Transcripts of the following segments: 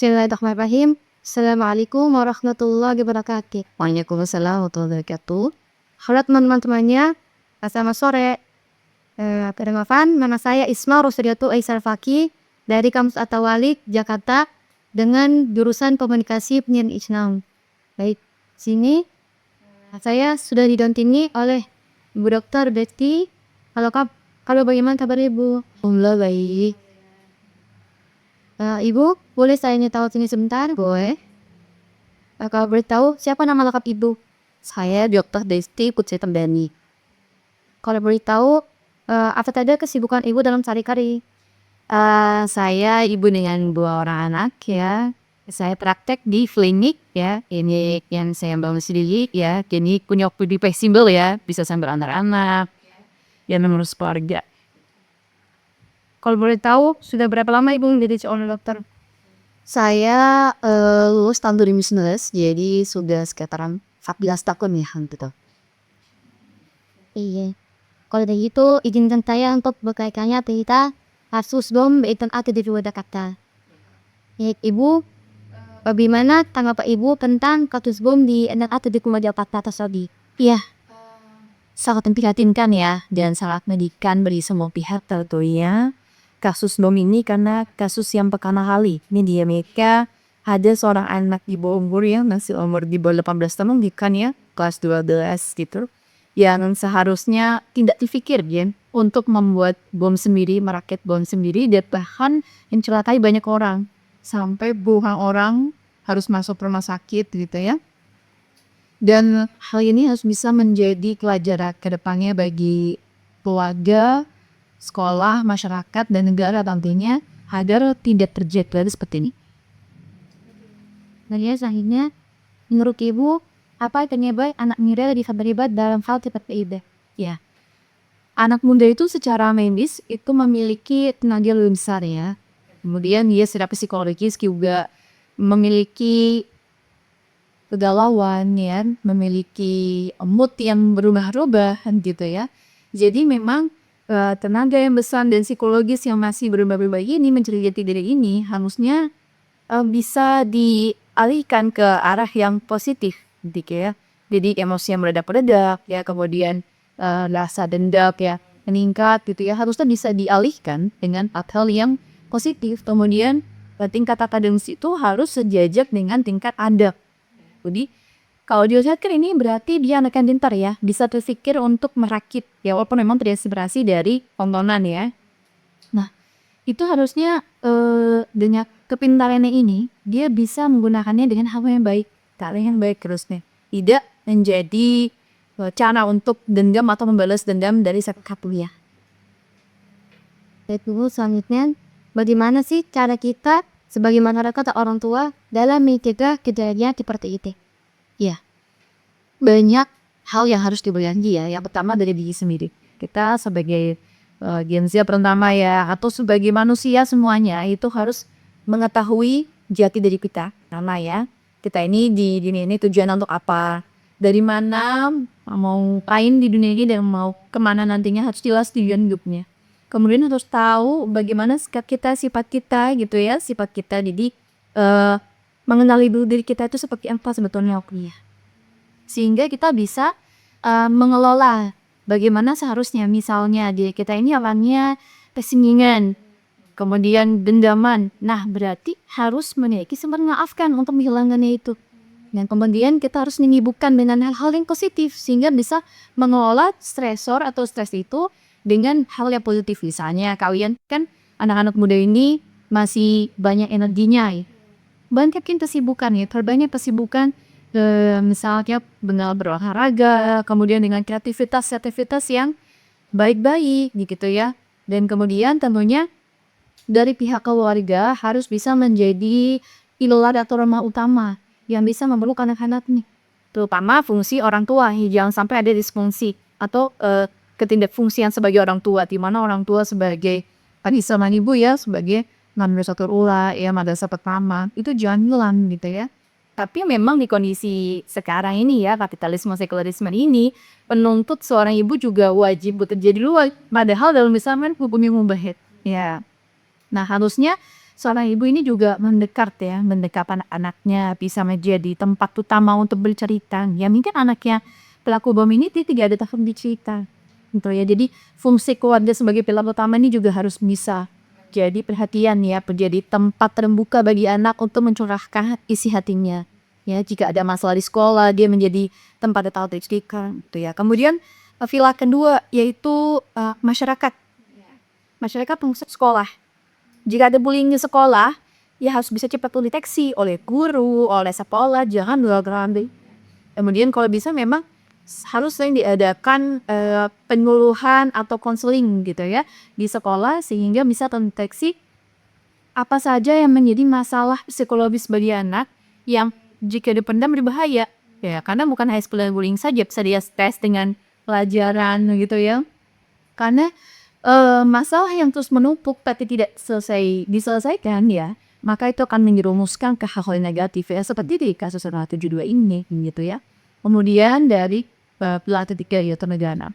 Bismillahirrahmanirrahim. Assalamualaikum warahmatullahi wabarakatuh. Waalaikumsalam warahmatullahi wabarakatuh. Halo teman-teman semuanya, selamat sore. Perkenalkan, nama saya Isma Rosdiatu Aisar Faki dari Kampus Atawalik, Jakarta, dengan jurusan Komunikasi Penyiaran Islam. Baik, sini saya sudah didampingi oleh Ibu Dokter Betty. Kalau bagaimana kabar Ibu? Alhamdulillah baik. Ibu, boleh saya tahu sini sebentar? Boleh. Kalau boleh tahu, siapa nama lengkap Ibu? Saya Dr. Desti Putri Tembani. Kalau boleh tahu, apa saja kesibukan Ibu dalam sehari-hari? Saya ibu dengan 2 orang anak ya. Saya praktek di klinik ya. Ini yang saya bangun sendiri ya. Jadi punya waktu fleksibel ya. Bisa sambil anak-anak. Ya mengurus keluarga. Kalau boleh tahu, sudah berapa lama Ibu menjadi seorang dokter? Saya lulus tahun 2019, jadi sudah sekitaran 14 tahun ya gitu. Iya. Kalau dari itu, izinkan saya untuk berkaitannya cerita kasus bom Baitul Ati di Jakarta. Ya, Ibu, bagaimana tanggapan Ibu tentang kasus bom di Ati di Jakarta tersebut? Iya. Sangat memprihatinkan ya, dan sangat menyedihkan bagi semua pihak tentunya. Kasus bom ini karena kasus yang pertama kali ini di Amerika ada seorang anak di bawah umur ya, masih umur di bawah 18 tahun bukan ya, kelas 12 gitu, yang seharusnya tidak dipikir ya untuk membuat bom sendiri, merakit bom sendiri, dan bahkan mencelakai banyak orang sampai puluhan orang harus masuk rumah sakit gitu ya. Dan hal ini harus bisa menjadi pelajaran ke depannya bagi keluarga, sekolah, masyarakat, dan negara nantinya agar tidak terjadi seperti ini. Nah ya, selanjutnya, menurut Ibu, apa penyebab anak muda bisa terlibat dalam hal seperti itu? Ya, anak muda itu secara medis itu memiliki tenaga lebih besar ya. Kemudian dia secara psikologis juga memiliki kegalauan ya, memiliki mood yang berubah-ubah gitu ya. Jadi memang tenaga yang besar dan psikologis yang masih berubah-ubah ini mencerita diri ini harusnya bisa dialihkan ke arah yang positif gitu ya. Jadi emosi yang meledak-ledak ya, kemudian rasa dendam ya meningkat gitu ya, harusnya bisa dialihkan dengan hal yang positif. Kemudian tingkat akademis itu harus sejajar dengan tingkat adab. Jadi kalau dilihat kan ini berarti dia anak yang pintar ya, bisa terpikir untuk merakit ya, walaupun memang terinspirasi dari tontonan ya. Nah, itu harusnya dengan kepintarannya ini dia bisa menggunakannya dengan hal yang baik, cara yang baik terusnya. Tidak menjadi cara untuk dendam atau membalas dendam dari satu ya. Itu selanjutnya, bagaimana sih cara kita sebagai masyarakat atau orang tua dalam mencegah kejadian seperti itu? Ya, banyak hal yang harus dibenahi ya. Yang pertama dari diri sendiri. Kita sebagai Gen Z pertama ya, atau sebagai manusia semuanya itu harus mengetahui jati diri kita. Karena ya, kita ini di dunia ini tujuan untuk apa? Dari mana mau ngapain di dunia ini dan mau kemana nantinya, harus jelas tujuan hidupnya. Kemudian harus tahu bagaimana sikap kita, sifat kita gitu ya, sifat kita. Jadi mengenali diri kita itu seperti apa sebetulnya ya. Sehingga kita bisa mengelola bagaimana seharusnya. Misalnya diri kita ini orangnya kesengingan, kemudian dendaman. Nah, berarti harus memiliki sempat memaafkan untuk menghilangkannya itu. Dan kemudian kita harus menyibukkan dengan hal-hal yang positif sehingga bisa mengelola stresor atau stres itu dengan hal yang positif. Misalnya kalian kan anak-anak muda ini masih banyak energinya ya. Banyak kesibukan ya, terbanyak kesibukan misalnya dengan berolahraga, kemudian dengan kreativitas yang baik-baik gitu ya. Dan kemudian tentunya dari pihak keluarga harus bisa menjadi pilar atau rumah utama yang bisa memeluk anak-anak nih. Terutama fungsi orang tua, jangan sampai ada disfungsi atau ketidakfungsian sebagai orang tua, di mana orang tua sebagai tadi sama ibu ya, sebagai madrasatul ula ya, madrasah pertama, itu jangan hilang gitu ya. Tapi memang di kondisi sekarang ini ya, kapitalisme sekularisme ini penuntut seorang ibu juga wajib bekerja di luar, padahal dalam misalnya hukumnya mubah ya. Nah, harusnya seorang ibu ini juga mendekat anak-anaknya, bisa menjadi tempat utama untuk bercerita. Ya mungkin anaknya pelaku bom ini dia tidak ada tahun bercerita, gitu ya. Jadi fungsi keluarga sebagai pilar utama ini juga harus bisa jadi perhatian ya, menjadi tempat terbuka bagi anak untuk mencurahkan isi hatinya. Ya, jika ada masalah di sekolah, dia menjadi tempat tahu tercerita, gitu ya. Kemudian pilar kedua yaitu masyarakat. Masyarakat pengurus sekolah. Jika ada bullying di sekolah, ya harus bisa cepat terdeteksi oleh guru, oleh sekolah, jangan dua-duanya. Kemudian kalau bisa memang harus sering diadakan penyuluhan atau konseling gitu ya di sekolah sehingga bisa terdeteksi apa saja yang menjadi masalah psikologis bagi anak yang jika dipendam berbahaya. Ya, karena bukan hanya sekedar bullying saja, bisa dia stres dengan pelajaran gitu ya. Karena masalah yang terus menumpuk tapi tidak diselesaikan ya, maka itu akan menjerumuskan ke hal-hal negatif ya, seperti di kasus 72 ini gitu ya. Kemudian dari pilar ketiga yaitu negara.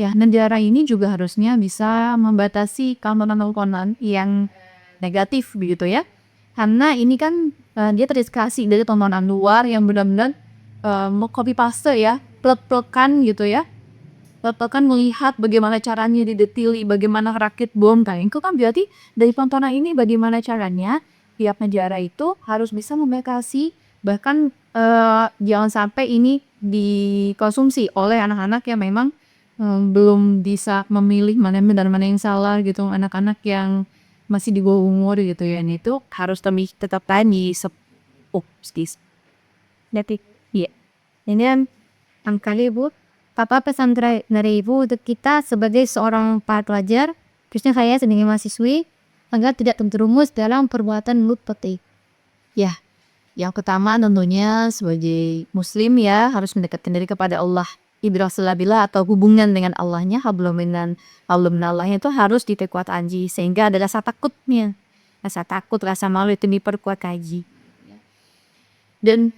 Ya, negara ini juga harusnya bisa membatasi tontonan-tontonan yang negatif begitu ya. Karena ini kan dia terinspirasi dari tontonan luar yang benar-benar mau copy paste ya, plek-plekan gitu ya. Plek-plekan melihat bagaimana caranya didetili, bagaimana rakit bom. Nah, itu kan berarti dari tontonan ini bagaimana caranya tiap negara itu harus bisa membatasi, bahkan jangan sampai ini dikonsumsi oleh anak-anak yang memang belum bisa memilih mana yang benar mana yang salah gitu, anak-anak yang masih di bawah umur gitu ya, dan itu harus tetap tadi Detik. iya. Ini kan kali ibu, apa pesan dari ibu untuk kita sebagai seorang para pelajar, khususnya saya sebagai mahasiswi, agar tidak terjerumus dalam perbuatan lut peti. Ya, yang pertama tentunya sebagai muslim ya harus mendekatkan diri kepada Allah. Ibrahim atau hubungan dengan Allahnya, hablum minallahnya itu harus diperkuat anji sehingga ada rasa takutnya. Rasa takut, rasa malu itu diperkuat kaji. Dan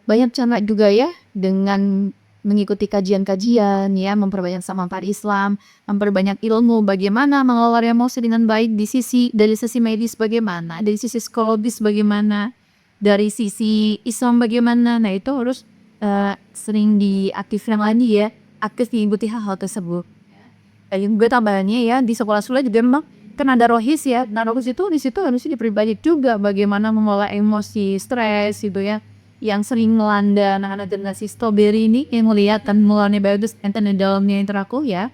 banyak cara juga ya dengan mengikuti kajian-kajian ya, memperbanyak sampah Islam, memperbanyak ilmu bagaimana mengelola emosi dengan baik dari sisi medis bagaimana, dari sisi psikologis bagaimana, dari sisi Islam bagaimana. Nah, itu harus sering diaktifkan lagi ya, aktif diikuti hal-hal tersebut. Dan juga tambahannya ya di sekolah-sekolah juga memang kan ada rohis ya. Nah, rohis itu di situ harusnya diperbanyak juga bagaimana mengelola emosi stres gitu ya, yang sering melanda anak-anak generasi strawberry ini yang melihat dan mengelola bagus enten di dalamnya interaku ya.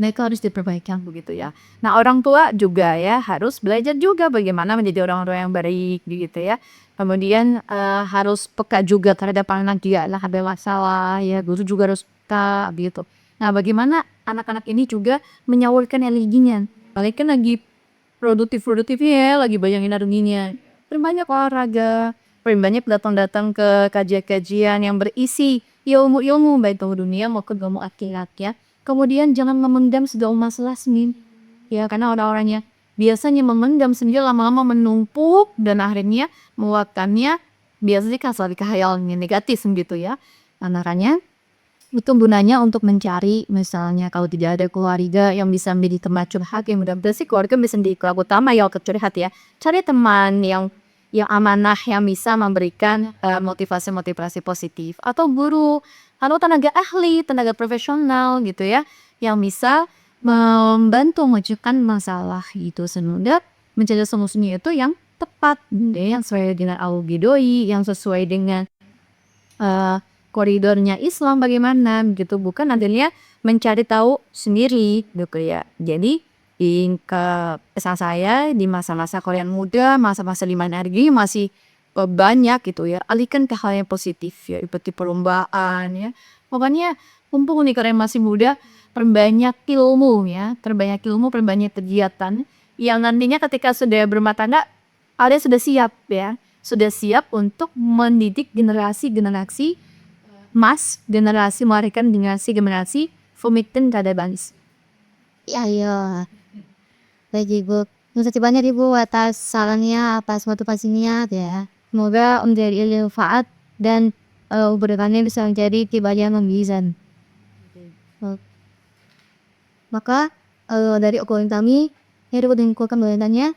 Nah, itu harus diperbaikan begitu ya. Nah, orang tua juga ya harus belajar juga bagaimana menjadi orang-orang yang baik gitu ya. Kemudian harus peka juga terhadap anak dia lah ada masalah ya, guru juga harus peka gitu. Nah, bagaimana anak-anak ini juga menyalurkan energinya. Balik kan lagi produktif-produktifnya ya, lagi banyak energinya. Perbanyak olahraga, perbanyak datang-datang ke kajian-kajian yang berisi ilmu-ilmu baik ilmu dunia maupun ilmu akhirat ya. Kemudian jangan memendam segala masalah sendiri. Ya, karena orang-orangnya biasanya memendam sendiri lama-lama menumpuk dan akhirnya meluapkannya biasanya kan selalu khayalan yang negatif gitu ya. Makanya itu gunanya untuk mencari misalnya kalau tidak ada keluarga yang bisa menjadi tempat curhat, yang mudah-mudahan sih keluarga bisa menjadi keluarga utama ya untuk curhat ya. Cari teman yang amanah yang bisa memberikan motivasi-motivasi positif atau guru atau tenaga ahli, tenaga profesional gitu ya yang bisa membantu mengajukan masalah itu sehingga mencari solusinya itu yang tepat yang sesuai dengan al-Ghidoi, yang sesuai dengan koridornya Islam bagaimana gitu, bukan adanya mencari tahu sendiri gitu ya. Jadi pesan saya di masa-masa kalian muda, masa-masa di mana energi masih banyak gitu ya, alihkan ke hal yang positif ya, seperti perlombaan ya. Pokoknya mumpung nih kalian masih muda, perbanyak ilmu ya, perbanyak kegiatan yang nantinya ketika sudah berumah tangga, kalian sudah siap ya, sudah siap untuk mendidik generasi-generasi generasi melahirkan generasi pemimpin kada bangsa. Iya. Baik ibu, terima kasih banyak ibu atas sarannya, atas motivasinya ya. Semoga menjadi manfaat dan kedepannya bisa menjadi pribadi yang membizan. Maka dari obrolan kami, ini dapat menyimpulkan bahwasannya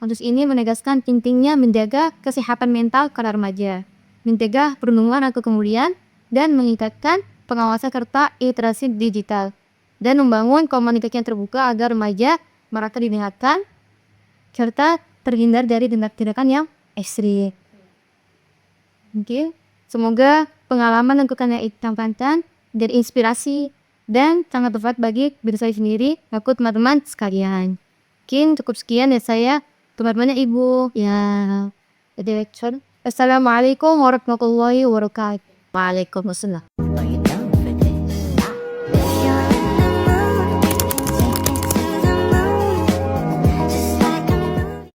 Kasus ini menegaskan pentingnya menjaga kesehatan mental para remaja, mencegah perundungan atau kemudian, dan meningkatkan pengawasan serta literasi digital, dan membangun komunikasi yang terbuka agar remaja merasa didengarkan, serta terhindar dari tindak-tindakan yang ekstrim. Mungkin semoga pengalaman lingkungan yang ditampilkan dari inspirasi dan sangat tepat bagi diri saya sendiri, aku teman-teman sekalian. Mungkin cukup sekian dari saya, teman-temannya Ibu. Ya, jadi Assalamualaikum warahmatullahi wabarakatuh. Waalaikumsalam.